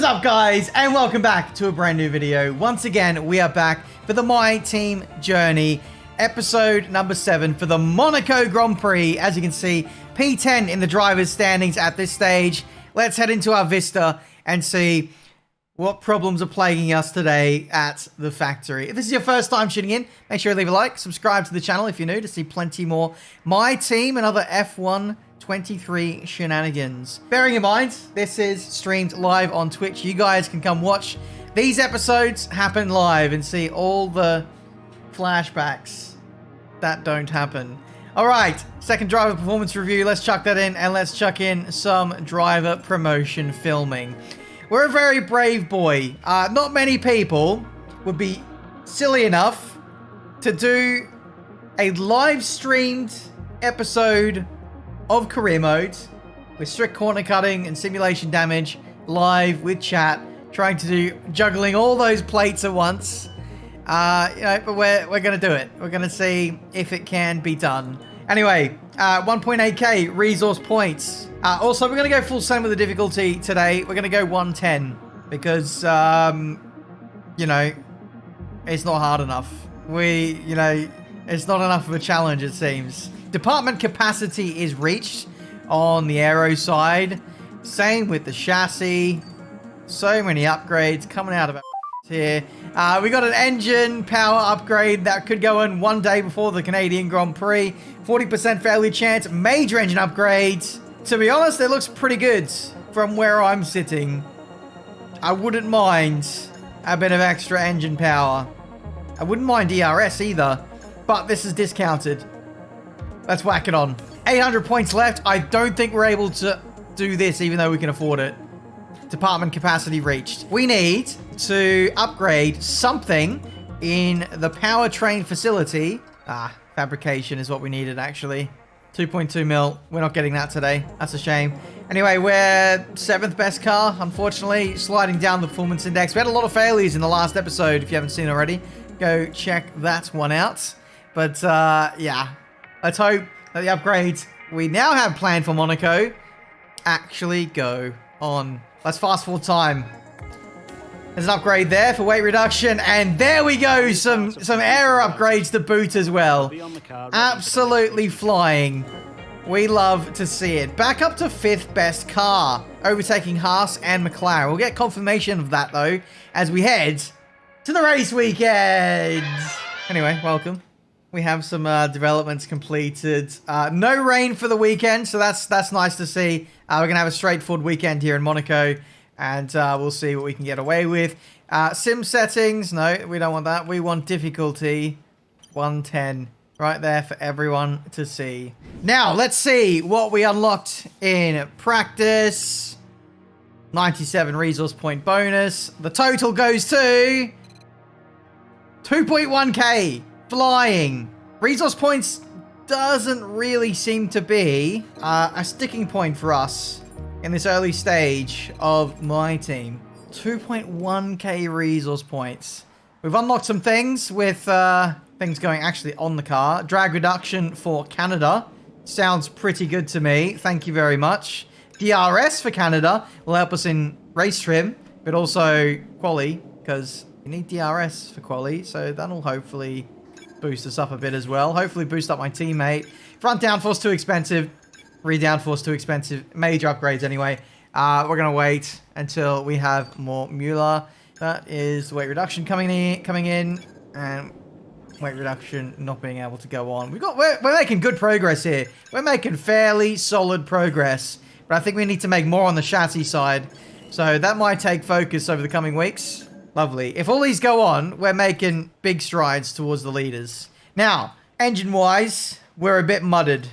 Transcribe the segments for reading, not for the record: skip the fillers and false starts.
up, guys, and welcome back to a brand new video. Once again, we are back for the My Team Journey, episode number 7 for the Monaco Grand Prix. As you can see, P10 in the driver's standings at this stage. Let's head into our Vista and see what problems are plaguing us today at the factory. If this is your first time tuning in, make sure you leave a like, subscribe to the channel if you're new to see plenty more My Team and other F1 23 shenanigans. Bearing in mind, this is streamed live on Twitch. You guys can come watch these episodes happen live and see all the flashbacks that don't happen. All right, second driver performance review. Let's chuck that in, and let's chuck in some driver promotion filming. We're a very brave boy. Not many people would be silly enough to do a live streamed episode of career mode with strict corner cutting and simulation damage, live with chat, trying to do juggling all those plates at once. But we're gonna do it. We're gonna see if it can be done. Anyway, 1.8k resource points. Also, we're gonna go full send with the difficulty today. We're gonna go 110 because it's not hard enough. It's not enough of a challenge, it seems. Department capacity is reached on the aero side. Same with the chassis. So many upgrades coming out of it here. We got an engine power upgrade that could go in one day before the Canadian Grand Prix. 40% failure chance. Major engine upgrades. To be honest, it looks pretty good from where I'm sitting. I wouldn't mind a bit of extra engine power. I wouldn't mind DRS either, but this is discounted. Let's whack it on. 800 points left. I don't think we're able to do this, even though we can afford it. Department capacity reached. We need to upgrade something in the powertrain facility. Fabrication is what we needed, actually. 2.2 mil. We're not getting that today. That's a shame. Anyway, we're 7th best car, unfortunately. Sliding down the performance index. We had a lot of failures in the last episode. If you haven't seen already, go check that one out. But, yeah. Let's hope that the upgrades we now have planned for Monaco actually go on. Let's fast forward time. There's an upgrade there for weight reduction, and there we go. Some aero upgrades to boot as well. Absolutely flying. We love to see it. Back up to 5th best car, overtaking Haas and McLaren. We'll get confirmation of that though as we head to the race weekend. Anyway, welcome. We have some developments completed. No rain for the weekend, so that's nice to see. We're going to have a straightforward weekend here in Monaco, and we'll see what we can get away with. Sim settings, no, we don't want that. We want difficulty 110 right there for everyone to see. Now, let's see what we unlocked in practice. 97 resource point bonus. The total goes to 2.1k. Flying. Resource points doesn't really seem to be a sticking point for us in this early stage of My Team. 2.1k resource points. We've unlocked some things with things going actually on the car. Drag reduction for Canada. Sounds pretty good to me. Thank you very much. DRS for Canada will help us in race trim, but also quali, because you need DRS for quali, so that'll hopefully boost us up a bit as well. Hopefully boost up my teammate. Front downforce too expensive. Rear downforce too expensive. Major upgrades anyway. We're going to wait until we have more Mueller. That is the weight reduction coming in. And weight reduction not being able to go on. We're making good progress here. We're making fairly solid progress. But I think we need to make more on the chassis side. So that might take focus over the coming weeks. Lovely. If all these go on, we're making big strides towards the leaders. Now, engine-wise, we're a bit mudded.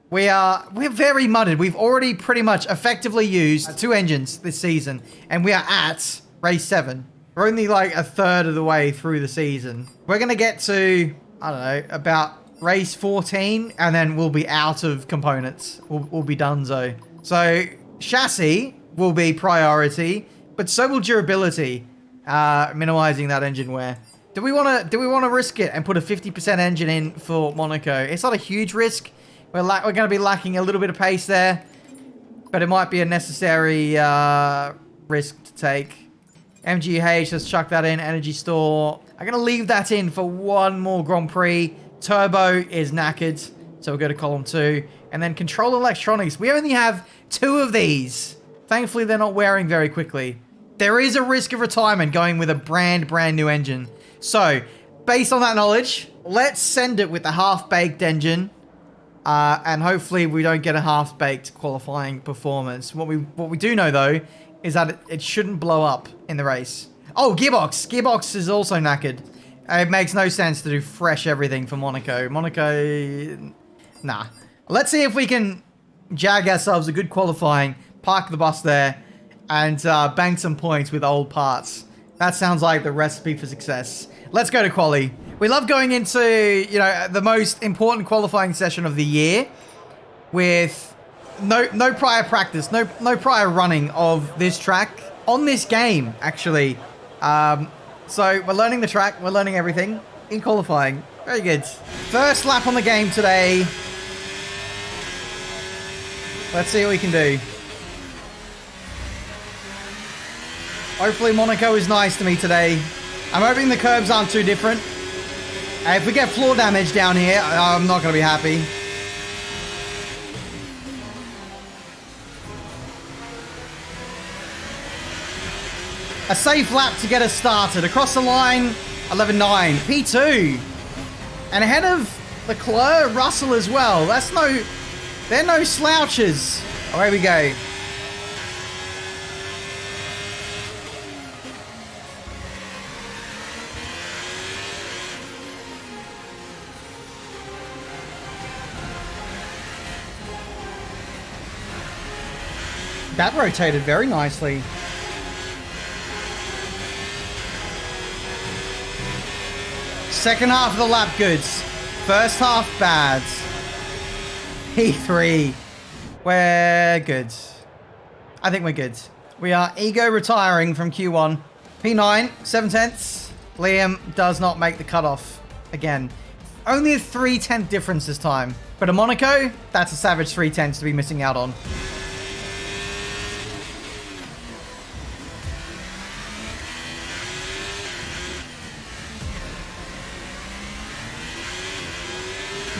We're very mudded. We've already pretty much effectively used 2 engines this season, and we are at race 7. We're only like a third of the way through the season. We're going to get to, I don't know, about race 14, and then we'll be out of components. We'll be donezo. So, chassis will be priority, but so will durability. Minimizing that engine wear. Do we want to risk it and put a 50% engine in for Monaco? It's not a huge risk. We're going to be lacking a little bit of pace there, but it might be a necessary risk to take. MGH, let's chuck that in. Energy store. I'm going to leave that in for one more Grand Prix. Turbo is knackered, so we'll go to column 2. And then control electronics. We only have 2 of these. Thankfully, they're not wearing very quickly. There is a risk of retirement going with a brand new engine. So, based on that knowledge, let's send it with the half-baked engine. And hopefully we don't get a half-baked qualifying performance. What we do know, though, is that it shouldn't blow up in the race. Oh, gearbox. Gearbox is also knackered. It makes no sense to do fresh everything for Monaco. Monaco, nah. Let's see if we can jag ourselves a good qualifying, park the bus there, and bank some points with old parts. That sounds like the recipe for success. Let's go to quali. We love going into, you know, the most important qualifying session of the year with no prior practice, no prior running of this track on this game, actually. So we're learning the track, we're learning everything in qualifying. Very good. First lap on the game today. Let's see what we can do. Hopefully Monaco is nice to me today. I'm hoping the curbs aren't too different. If we get floor damage down here, I'm not going to be happy. A safe lap to get us started. Across the line, 11.9. P2. And ahead of Leclerc, Russell as well. They're no slouches. Away we go. That rotated very nicely. Second half of the lap, goods. First half, bad. P3. We're good. I think we're good. We are ego retiring from Q1. P9, 7/10. Liam does not make the cutoff again. Only a 3/10 difference this time. But at Monaco, that's a savage 3/10 to be missing out on.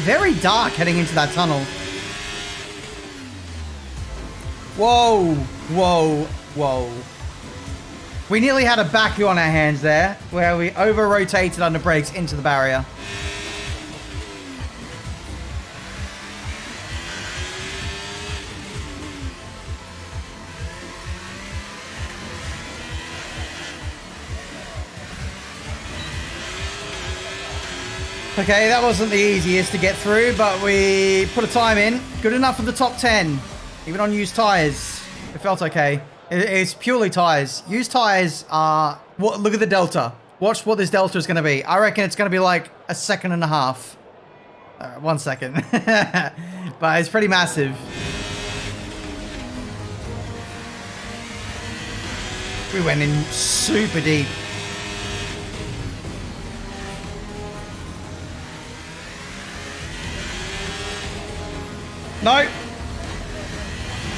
Very dark heading into that tunnel. Whoa, whoa, whoa. We nearly had a baku on our hands there, where we over-rotated under brakes into the barrier. Okay, that wasn't the easiest to get through, but we put a time in. Good enough for the top 10. Even on used tyres. It felt okay. It's purely tyres. Used tyres are... Look at the delta. Watch what this delta is going to be. I reckon it's going to be like a 1.5 seconds. 1 second. But it's pretty massive. We went in super deep. No.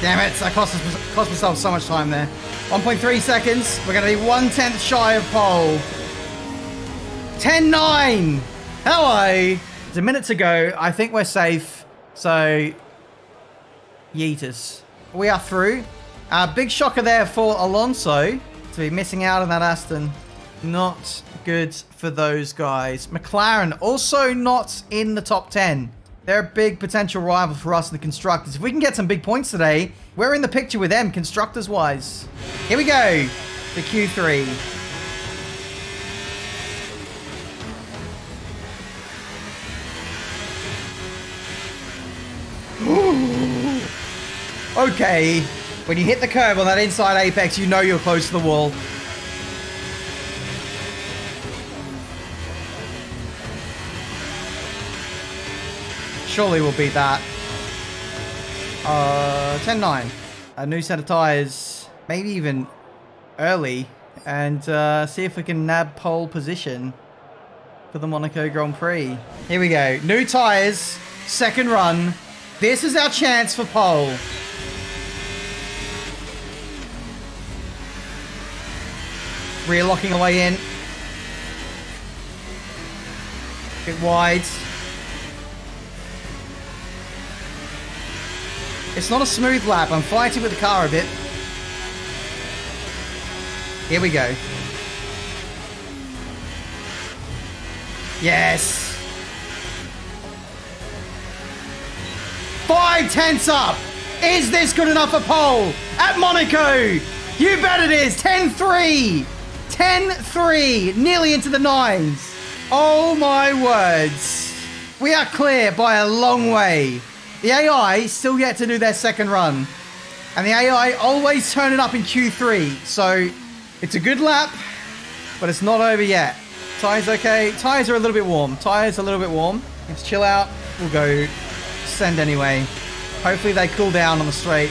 Damn it. I cost myself so much time there. 1.3 seconds. We're going to be 1/10 shy of pole. 10.9. Hello. It's a minute to go. I think we're safe. So, yeetus. We are through. Big shocker there for Alonso to be missing out on that Aston. Not good for those guys. McLaren also not in the top 10. They're a big potential rival for us in the Constructors. If we can get some big points today, we're in the picture with them, Constructors-wise. Here we go, the Q3. Okay, when you hit the curb on that inside apex, you know you're close to the wall. Surely we'll beat that. 10.9. A new set of tyres. Maybe even early. And see if we can nab pole position for the Monaco Grand Prix. Here we go. New tyres. Second run. This is our chance for pole. Rear locking away in. Bit wide. It's not a smooth lap. I'm fighting with the car a bit. Here we go. Yes. 5/10 up. Is this good enough for pole at Monaco? You bet it is. 10-3. 10-3. Nearly into the nines. Oh my words. We are clear by a long way. The AI still yet to do their second run. And the AI always turn it up in Q3. So it's a good lap, but it's not over yet. Tires okay. Tires are a little bit warm. Tires a little bit warm. Let's chill out. We'll go send anyway. Hopefully they cool down on the straight.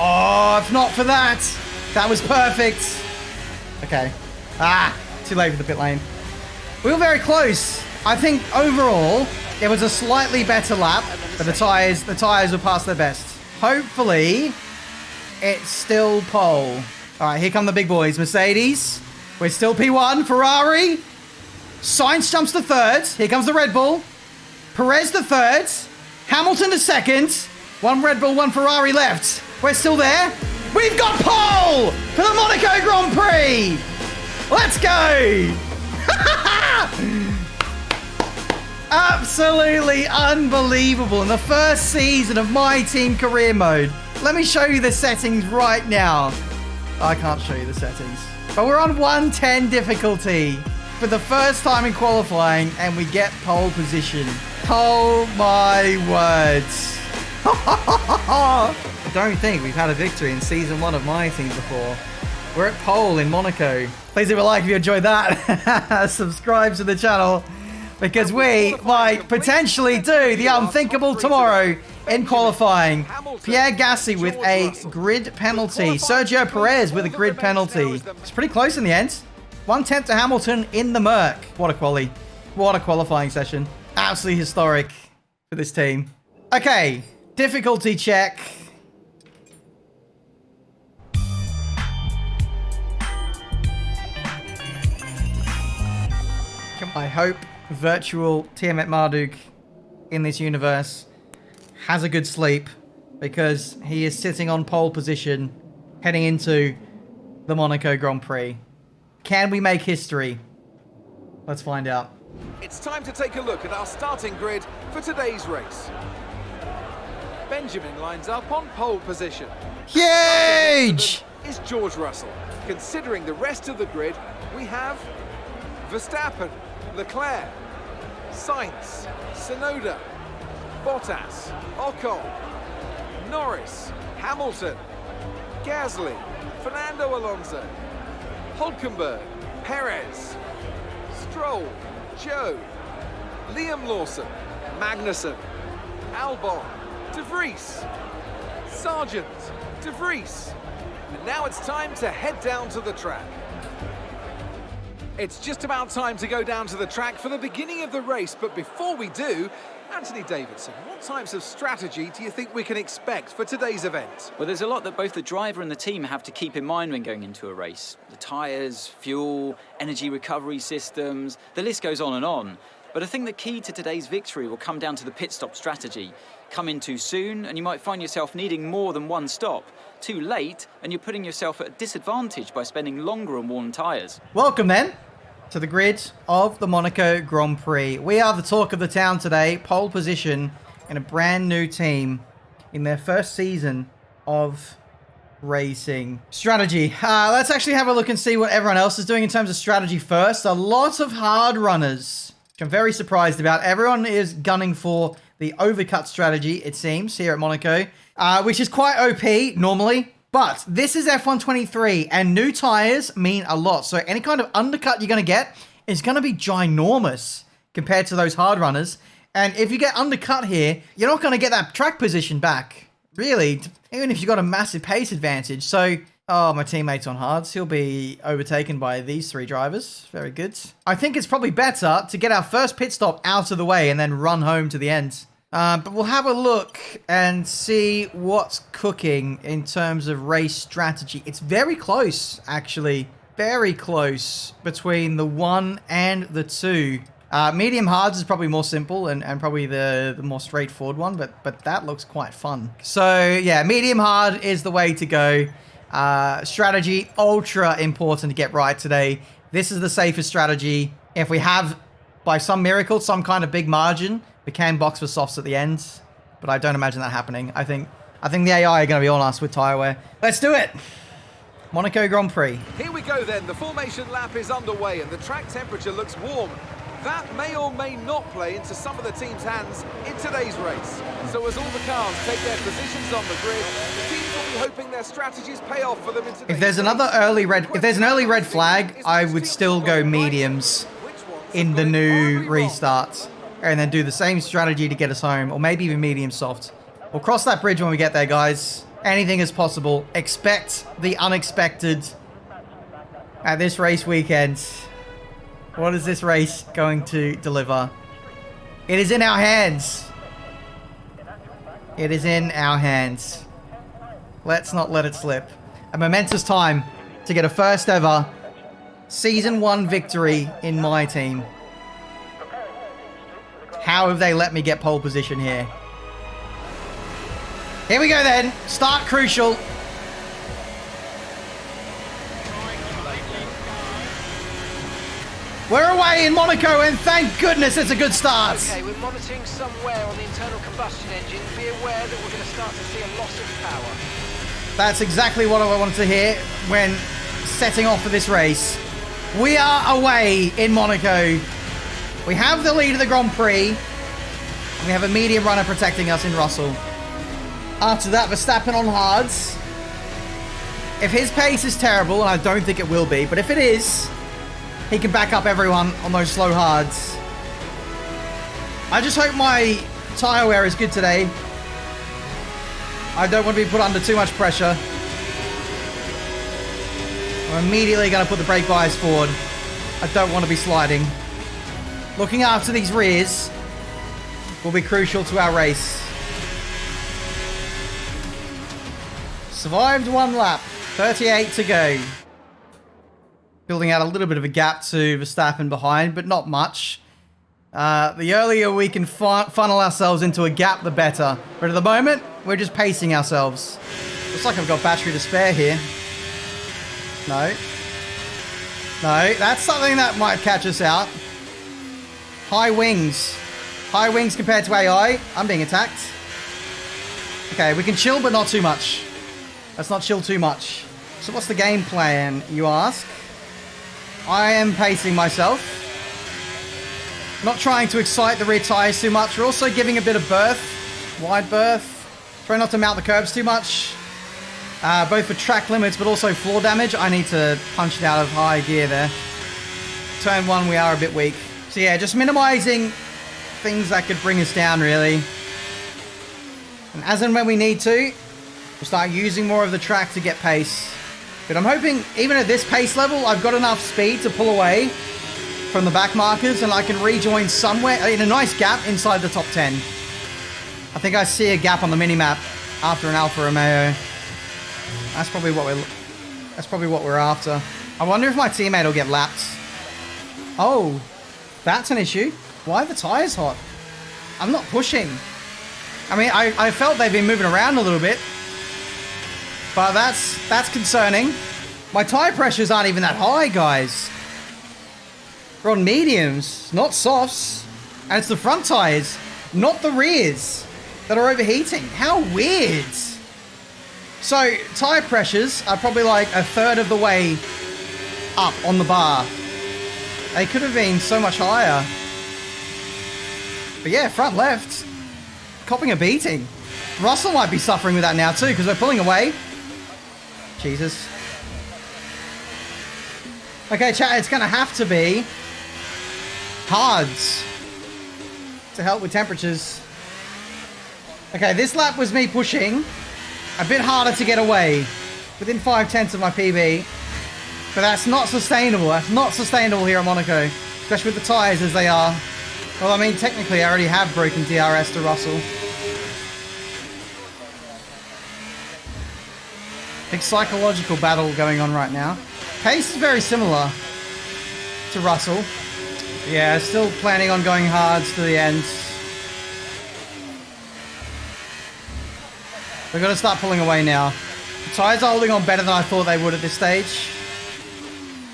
Oh, if not for that, that was perfect. Okay. Too late for the pit lane. We were very close. I think overall, it was a slightly better lap, but the tires were past their best. Hopefully, it's still pole. All right, here come the big boys. Mercedes. We're still P1. Ferrari. Sainz jumps to third. Here comes the Red Bull. Perez the third. Hamilton the second. One Red Bull, one Ferrari left. We're still there. We've got pole for the Monaco Grand Prix. Let's go. Absolutely unbelievable in the first season of my team career mode. Let me show you the settings right now. I can't show you the settings. But we're on 110 difficulty for the first time in qualifying and we get pole position. Oh my words. I don't think we've had a victory in season 1 of my team before. We're at pole in Monaco. Please leave a like if you enjoyed that. Subscribe to the channel because we might potentially do the unthinkable tomorrow in qualifying. Pierre Gasly with a grid penalty. Sergio Perez with a grid penalty. It's pretty close in the end. 1/10 to Hamilton in the Merc. What a quali. What a qualifying session. Absolutely historic for this team. Okay, difficulty check. I hope virtual Tiametmarduk in this universe has a good sleep because he is sitting on pole position heading into the Monaco Grand Prix. Can we make history? Let's find out. It's time to take a look at our starting grid for today's race. Benjamin lines up on pole position. Huge! Is George Russell. Considering the rest of the grid, we have Verstappen, Leclerc, Sainz, Tsunoda, Bottas, Ocon, Norris, Hamilton, Gasly, Fernando Alonso, Hulkenberg, Perez, Stroll, Joe, Liam Lawson, Magnussen, Albon, De Vries, Sargent, De Vries. And now it's time to head down to the track. It's just about time to go down to the track for the beginning of the race, but before we do, Anthony Davidson, what types of strategy do you think we can expect for today's event? Well, there's a lot that both the driver and the team have to keep in mind when going into a race. The tyres, fuel, energy recovery systems, the list goes on and on. But I think the key to today's victory will come down to the pit stop strategy. Come in too soon and you might find yourself needing more than one stop. Too late and you're putting yourself at a disadvantage by spending longer on worn tyres. Welcome then to the grid of the Monaco Grand Prix. We are the talk of the town today. Pole position in a brand new team in their first season of racing. Strategy. Let's actually have a look and see what everyone else is doing in terms of strategy first. A lot of hard runners, which I'm very surprised about. Everyone is gunning for the overcut strategy, it seems, here at Monaco, which is quite OP normally. But this is F123 and new tires mean a lot. So any kind of undercut you're going to get is going to be ginormous compared to those hard runners. And if you get undercut here, you're not going to get that track position back, really, even if you've got a massive pace advantage. So Oh, my teammate's on hards. He'll be overtaken by these 3 drivers. Very good. I think it's probably better to get our first pit stop out of the way and then run home to the end. But we'll have a look and see what's cooking in terms of race strategy. It's very close, actually. Very close between the 1 and the 2. Medium hards is probably more simple and probably the more straightforward one, but that looks quite fun. So, yeah, medium hard is the way to go. Strategy, ultra important to get right today. This is the safest strategy. If we have, by some miracle, some kind of big margin, we can box for softs at the end, but I don't imagine that happening. I think the AI are going to be on us with tyre wear. Let's do it! Monaco Grand Prix. Here we go then. The formation lap is underway and the track temperature looks warm. That may or may not play into some of the team's hands in today's race. So as all the cars take their positions on the grid, the teams will be hoping their strategies pay off for them in today's If there's an early red flag, I would still go mediums in the new restart and then do the same strategy to get us home, or maybe even medium soft. We'll cross that bridge when we get there, guys. Anything is possible. Expect the unexpected at this race weekend. What is this race going to deliver? It is in our hands. It is in our hands. Let's not let it slip. A momentous time to get a first ever Season 1 victory in my team. How have they let me get pole position here? Here we go then. Start crucial. We're away in Monaco, and thank goodness it's a good start. Okay, we're monitoring some wear on the internal combustion engine. Be aware that we're going to start to see a loss of power. That's exactly what I wanted to hear when setting off for this race. We are away in Monaco. We have the lead of the Grand Prix. And we have a medium runner protecting us in Russell. After that, Verstappen on hards. If his pace is terrible, and I don't think it will be, but if it is, he can back up everyone on those slow hards. I just hope my tyre wear is good today. I don't want to be put under too much pressure. I'm immediately going to put the brake bias forward. I don't want to be sliding. Looking after these rears will be crucial to our race. Survived 1 lap. 38 to go. Building out a little bit of a gap to Verstappen behind, but not much. The earlier we can funnel ourselves into a gap, the better. But at the moment, we're just pacing ourselves. Looks like I've got battery to spare here. No. No, that's something that might catch us out. High wings. High wings compared to AI. I'm being attacked. Okay, we can chill, but not too much. Let's not chill too much. So what's the game plan, you ask? I am pacing myself. Not trying to excite the rear tyres too much. We're also giving a bit of berth. Wide berth. Try not to mount the curbs too much. Both for track limits, but also floor damage. I need to punch it out of high gear there. Turn 1, we are a bit weak. So yeah, just minimizing things that could bring us down, really. And as and when we need to, we'll start using more of the track to get pace. But I'm hoping, even at this pace level, I've got enough speed to pull away from the back markers and I can rejoin somewhere in a nice gap inside the top 10. I think I see a gap on the minimap after an Alfa Romeo. That's probably what we're after. I wonder if my teammate will get lapped. Oh, that's an issue. Why are the tires hot? I'm not pushing. I mean, I felt they've been moving around a little bit. But that's concerning. My tire pressures aren't even that high, guys. We're on mediums, not softs. And it's the front tires, not the rears, that are overheating. How weird. So, tire pressures are probably like a third of the way up on the bar. They could have been so much higher. But yeah, front left, copping a beating. Russell might be suffering with that now too, because we're pulling away. Jesus. Okay, chat, it's going to have to be hards to help with temperatures. Okay, this lap was me pushing. A bit harder to get away. within 5/10 of my PB. But that's not sustainable. That's not sustainable here at Monaco, especially with the tyres as they are. Well, I mean, technically, I already have broken DRS to Russell. Big psychological battle going on right now. Pace is very similar to Russell. Yeah, still planning on going hards to the end. We're going to start pulling away now. The tyres are holding on better than I thought they would at this stage.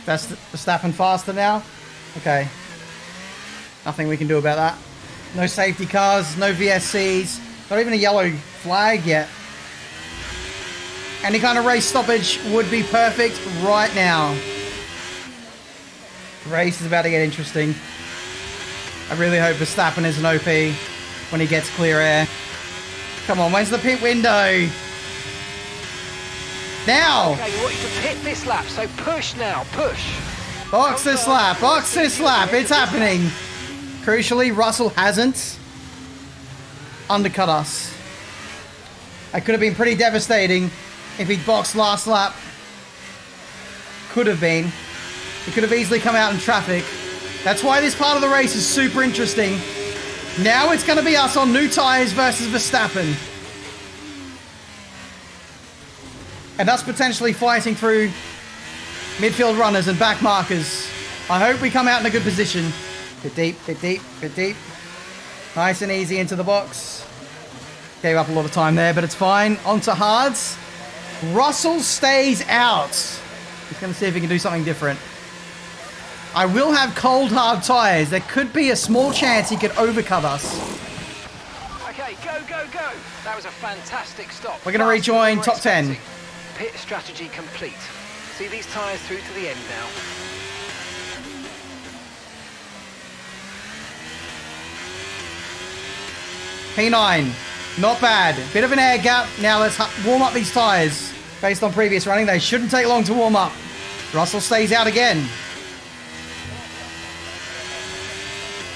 That's Verstappen faster now. Okay. Nothing we can do about that. No safety cars, no VSCs, not even a yellow flag yet. Any kind of race stoppage would be perfect right now. The race is about to get interesting. I really hope Verstappen is an OP when he gets clear air. Come on, when's the pit window? Now! Okay, we want you to pit this lap, so push now, push. Box this lap, box this lap, it's happening. Crucially, Russell hasn't undercut us. It could have been pretty devastating if he'd boxed last lap. Could have been. He could have easily come out in traffic. That's why this part of the race is super interesting. Now it's going to be us on new tyres versus Verstappen. And us potentially fighting through midfield runners and back markers. I hope we come out in a good position. Bit deep, bit deep, bit deep. Nice and easy into the box. Gave up a lot of time there, but it's fine. On to hards. Russell stays out. He's going to see if he can do something different. I will have cold, hard tyres. There could be a small chance he could overcut us. Okay, go, go, go. That was a fantastic stop. We're going to rejoin top 10. Pit strategy complete. See these tyres through to the end now. P9, not bad. Bit of an air gap. Now let's warm up these tyres. Based on previous running, they shouldn't take long to warm up. Russell stays out again.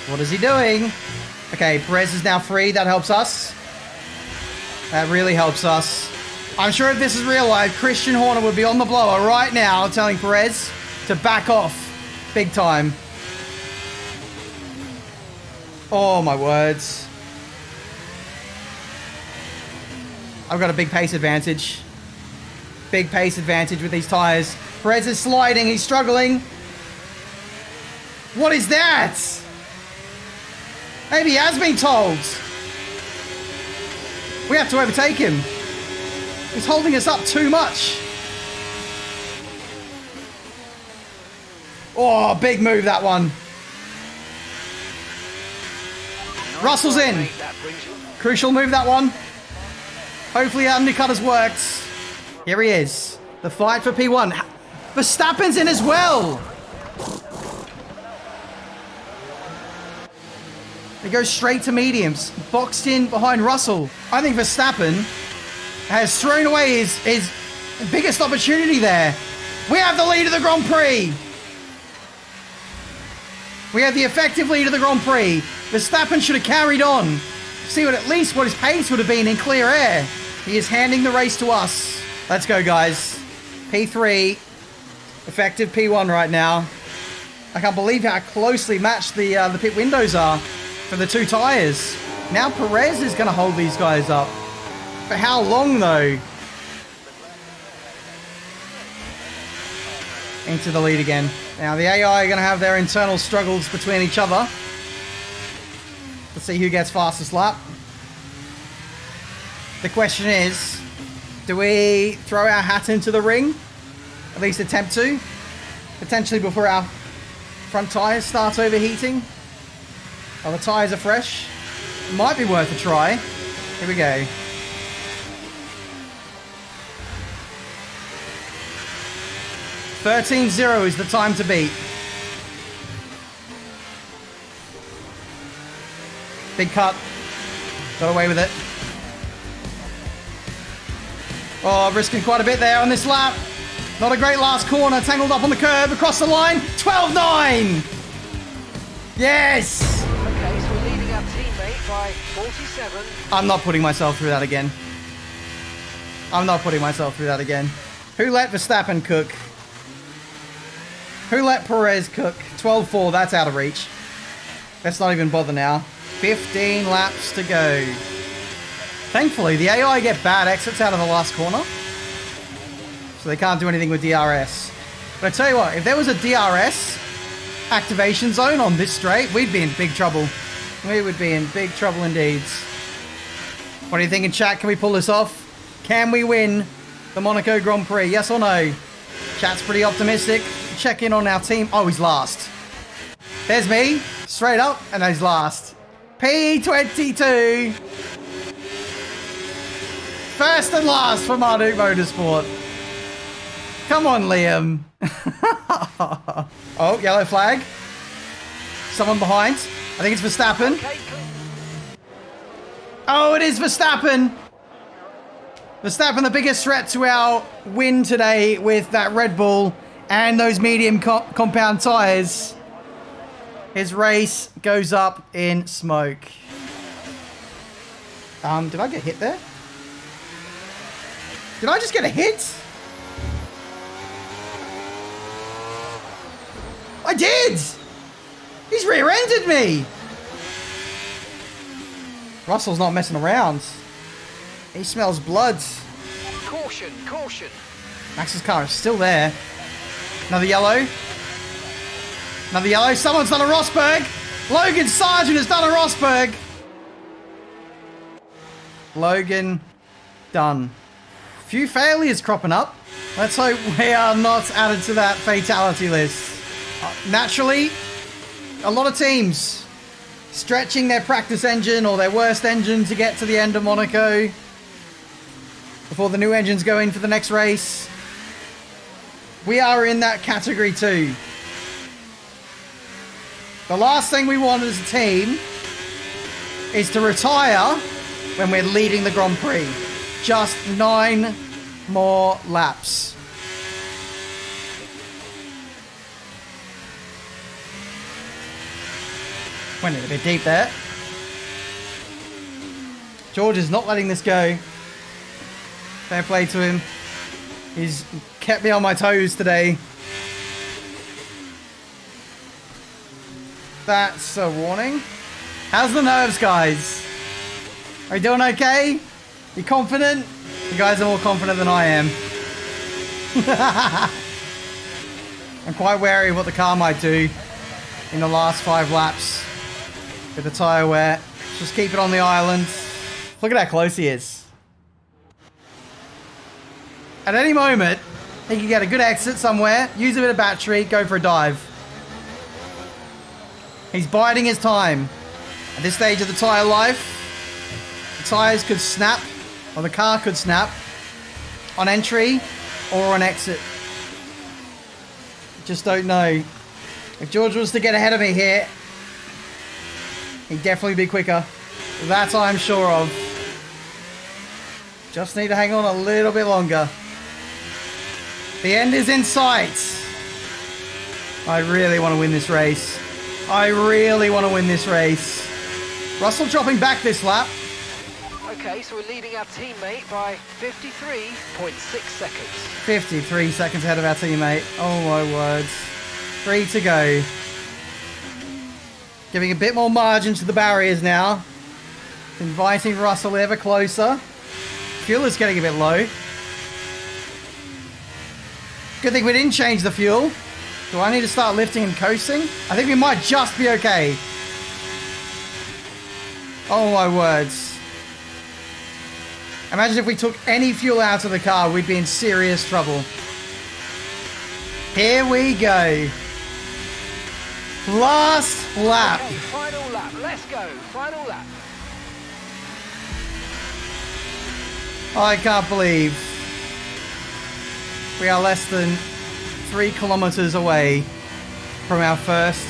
What is he doing? Okay, Perez is now free. That helps us. That really helps us. I'm sure if this is real life, Christian Horner would be on the blower right now telling Perez to back off big time. Oh, my words. I've got a big pace advantage. Big pace advantage with these tyres. Perez is sliding. He's struggling. What is that? Maybe he has been told. We have to overtake him. He's holding us up too much. Oh, big move, that one. Russell's in. Crucial move, that one. Hopefully undercut has worked. Here he is. The fight for P1. Verstappen's in as well. He goes straight to mediums. Boxed in behind Russell. I think Verstappen has thrown away his biggest opportunity there. We have the lead of the Grand Prix. We have the effective lead of the Grand Prix. Verstappen should have carried on. See what at least what his pace would have been in clear air. He is handing the race to us. Let's go, guys. P3, effective P1 right now. I can't believe how closely matched the pit windows are for the two tyres. Now Perez is going to hold these guys up. For how long, though? Into the lead again. Now the AI are going to have their internal struggles between each other. Let's see who gets fastest lap. The question is, do we throw our hat into the ring? At least attempt to. Potentially before our front tyres start overheating. Oh, the tyres are fresh. Might be worth a try. Here we go. $13.0 is the time to beat. Big cut. Got away with it. Oh, risking quite a bit there on this lap. Not a great last corner. Tangled up on the curb. Across the line. 12.9. Yes. Okay, so we're leading our teammate by 47. I'm not putting myself through that again. I'm not putting myself through that again. Who let Verstappen cook? Who let Perez cook? 12-4, that's out of reach. Let's not even bother now. 15 laps to go. Thankfully, the AI get bad exits out of the last corner. So they can't do anything with DRS. But I tell you what, if there was a DRS activation zone on this straight, we'd be in big trouble. We would be in big trouble indeed. What are you thinking, chat? Can we pull this off? Can we win the Monaco Grand Prix? Yes or no? Chat's pretty optimistic. Check in on our team. Oh, he's last. There's me, straight up, and he's last. P22. First and last for Marduk Motorsport. Come on, Liam. Oh, yellow flag. Someone behind. I think it's Verstappen. Oh, it is Verstappen. Verstappen, the biggest threat to our win today with that Red Bull and those medium compound tyres. His race goes up in smoke. Did I get hit there? Did I just get a hit? I did! He's rear-ended me! Russell's not messing around. He smells blood. Caution, caution. Max's car is still there. Another yellow. Another yellow. Someone's done a Rosberg. Logan Sargent has done a Rosberg. Logan done. Few failures cropping up. Let's hope we are not added to that fatality list. Naturally, a lot of teams stretching their practice engine or their worst engine to get to the end of Monaco before the new engines go in for the next race. We are in that category too. The last thing we want as a team is to retire when we're leading the Grand Prix. Just 9 more laps. Went in a bit deep there. George is not letting this go. Fair play to him. He's kept me on my toes today. That's a warning. How's the nerves, guys? Are you doing okay? You confident? You guys are more confident than I am. I'm quite wary of what the car might do in the last 5 laps with the tyre wear. Just keep it on the island. Look at how close he is. At any moment, he can get a good exit somewhere, use a bit of battery, go for a dive. He's biding his time. At this stage of the tyre life, the tyres could snap, or the car could snap, on entry or on exit. Just don't know. If George was to get ahead of me here, he'd definitely be quicker. That I'm sure of. Just need to hang on a little bit longer. The end is in sight. I really want to win this race. I really want to win this race. Russell dropping back this lap. Okay, so we're leading our teammate by 53.6 seconds. 53 seconds ahead of our teammate. Oh my words. 3 to go. Giving a bit more margin to the barriers now. Inviting Russell ever closer. Fuel is getting a bit low. Good thing we didn't change the fuel. Do I need to start lifting and coasting? I think we might just be okay. Oh my words. Imagine if we took any fuel out of the car, we'd be in serious trouble. Here we go. Last lap. Okay, final lap. Let's go. Final lap. I can't believe we are less than 3 kilometers away from our first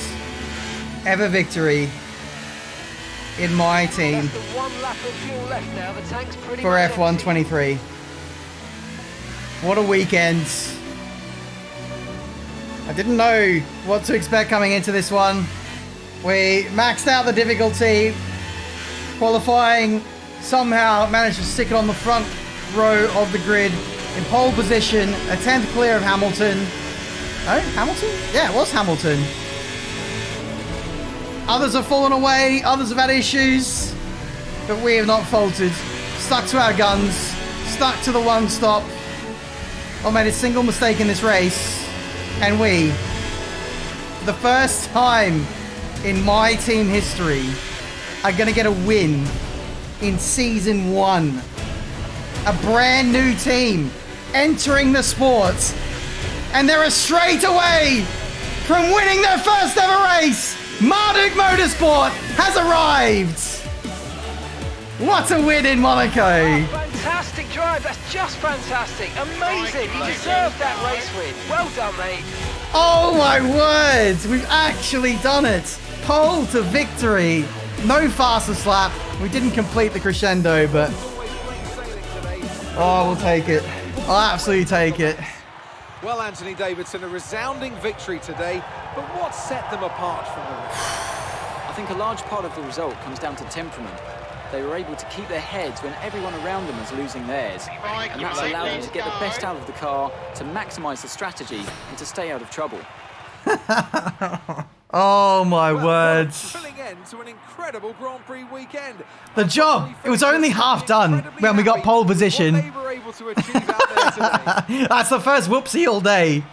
ever victory in my team Less than 1 lap of fuel left now. The tank's pretty for much F1 empty. 23. What a weekend. I didn't know what to expect coming into this one. We maxed out the difficulty. Qualifying, somehow managed to stick it on the front row of the grid in pole position, a 10th clear of Hamilton. Oh, Hamilton? Yeah, it was Hamilton. Others have fallen away, others have had issues, but we have not faltered. Stuck to our guns, stuck to the one stop. Not made a single mistake in this race. And we, for the first time in my team history, are going to get a win in Season 1. A brand new team entering the sport. And they're a straight away from winning their first ever race. Marduk Motorsport has arrived. What a win in Monaco. Oh, fantastic drive. That's just fantastic. Amazing. You deserved that race win. Well done, mate. Oh my word. We've actually done it. Pole to victory. No fastest lap. We didn't complete the crescendo, but... oh, we'll take it. I'll absolutely take it. Well, Anthony Davidson, a resounding victory today, but what set them apart from the rest? I think a large part of the result comes down to temperament. They were able to keep their heads when everyone around them was losing theirs. And that's allowed them to get the best out of the car, to maximise the strategy, and to stay out of trouble. Oh my words. Thrilling end to an incredible Grand Prix weekend. The job, it was only half done when we got pole position. What they were able to achieve out there today. That's the first whoopsie all day.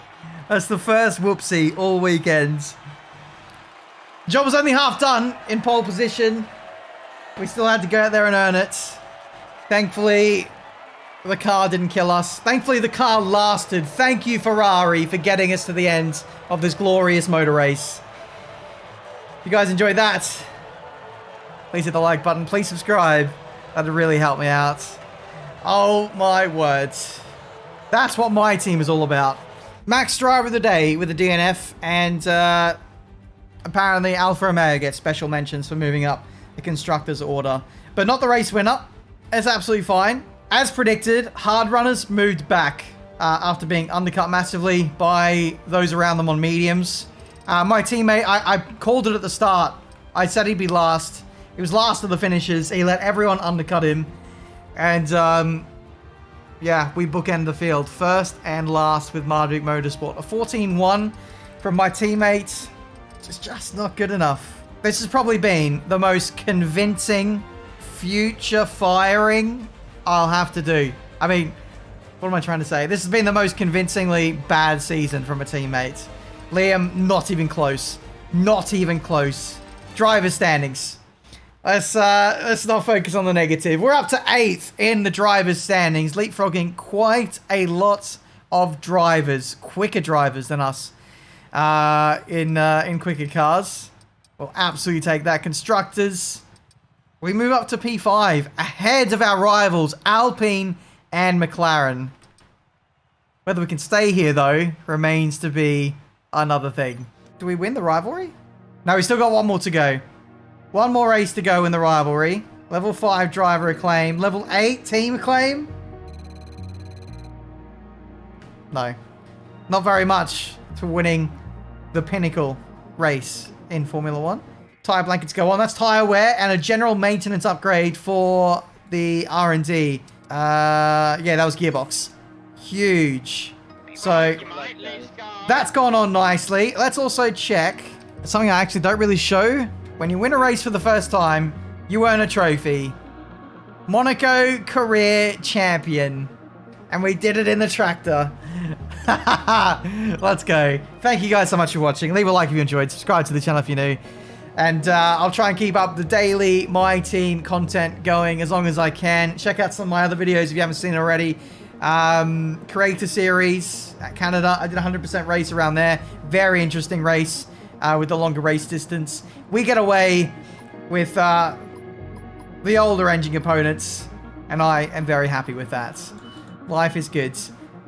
That's the first whoopsie all weekend. Job was only half done in pole position. We still had to go out there and earn it. Thankfully, the car didn't kill us. Thankfully, the car lasted. Thank you, Ferrari, for getting us to the end of this glorious motor race. If you guys enjoyed that, please hit the like button. Please subscribe. That'd really help me out. Oh my words. That's what my team is all about. Max driver of the day with the DNF, and apparently Alfa Romeo gets special mentions for moving up the constructors order, but not the race winner. It's absolutely fine. As predicted, hard runners moved back after being undercut massively by those around them on mediums. My teammate, I called it at the start. I said he'd be last. He was last of the finishers. He let everyone undercut him. And, yeah, we bookend the field. First and last with Marduk Motorsport. A 14-1 from my teammate. It's just not good enough. This has probably been the most convincing future firing I'll have to do. I mean, what am I trying to say? This has been the most convincingly bad season from a teammate. Liam, not even close. Not even close. Driver standings. Let's not focus on the negative. We're up to 8th in the drivers' standings, leapfrogging quite a lot of drivers, quicker drivers than us in quicker cars. We'll absolutely take that. Constructors, we move up to P5, ahead of our rivals, Alpine and McLaren. Whether we can stay here, though, remains to be another thing. Do we win the rivalry? No, we still got one more to go. One more race to go in the rivalry. Level 5 driver acclaim. Level 8 team acclaim? No. Not very much to winning the pinnacle race in Formula 1. Tyre blankets go on. That's tyre wear and a general maintenance upgrade for the R&D. Yeah, that was gearbox. Huge. So that's gone on nicely. Let's also check something I actually don't really show. When you win a race for the first time, you earn a trophy. Monaco Career Champion. And we did it in the tractor. Let's go. Thank you guys so much for watching. Leave a like if you enjoyed. Subscribe to the channel if you're new. And I'll try and keep up the daily My Team content going as long as I can. Check out some of my other videos if you haven't seen it already. Creator Series at Canada. I did a 100% race around there. Very interesting race with the longer race distance. We get away with the older engine components, and I am very happy with that. Life is good.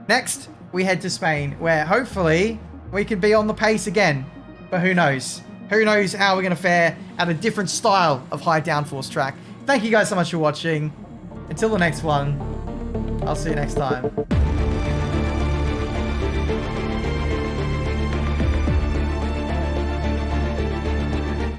Next, we head to Spain, where hopefully we can be on the pace again. But who knows? Who knows how we're going to fare at a different style of high downforce track. Thank you guys so much for watching. Until the next one, I'll see you next time.